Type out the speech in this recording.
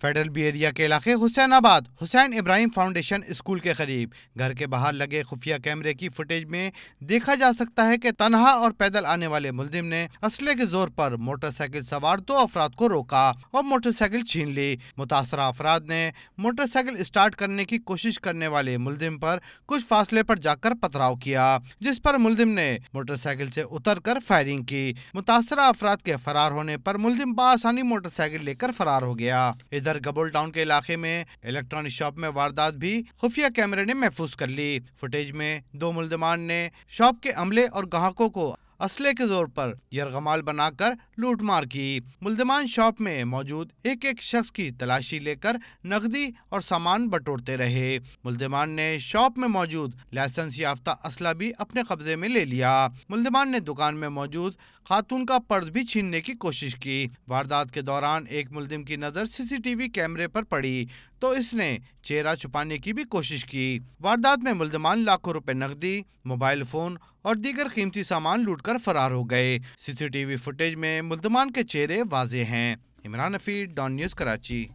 Federal B area के इलाके Hussainabad Hussain Ibrahim foundation school के करीब घर के बाहर लगे खुफिया कैमरे की फुटेज में देखा जा सकता है कि तन्हा और पैदल आने वाले मुलजिम ने असले के जोर पर मोटरसाइकिल सवार 2 अफराद को रोका और मोटरसाइकिल छीन ली। मुतासरा अफराद ने मोटरसाइकिल स्टार्ट करने की कोशिश करने वाले मुलजिम पर कुछ फासले पर जाकर पथराव किया, जिस पर मुलजिम ने मोटरसाइकिल से उतरकर फायरिंग की। मुतासरा अफराद के फरार होने पर मुलजिम बआसानी मोटरसाइकिल लेकर फरार हो गया। इधर गबोल टाउन के इलाके में इलेक्ट्रॉनिक शॉप में वारदात भी खुफिया कैमरे ने महफूज कर ली। फुटेज में 2 मुलजिमान ने शॉप के अमले और ग्राहकों को असले के जोर पर यरगमाल बनाकर लूटमार की। मुलजिमान शॉप में मौजूद एक एक शख्स की तलाशी लेकर नकदी और सामान बटोरते रहे। मुलजिमान ने शॉप में मौजूद लाइसेंस याफ्ता असला भी अपने कब्जे में ले लिया। मुलजिमान ने दुकान में मौजूद खातून का पर्स भी छीनने की कोशिश की। वारदात के दौरान एक मुलजिम की नजर सीसीटीवी कैमरे पर पड़ी तो इसने चेहरा छुपाने की भी कोशिश की। वारदात में मुलजिमान लाखों रुपए नकदी, मोबाइल फोन और दीगर कीमती सामान लूटकर फरार हो गए। सीसीटीवी फुटेज में मुलजिमान के चेहरे वाजे हैं। Imran Hafeez, Dawn News, Karachi.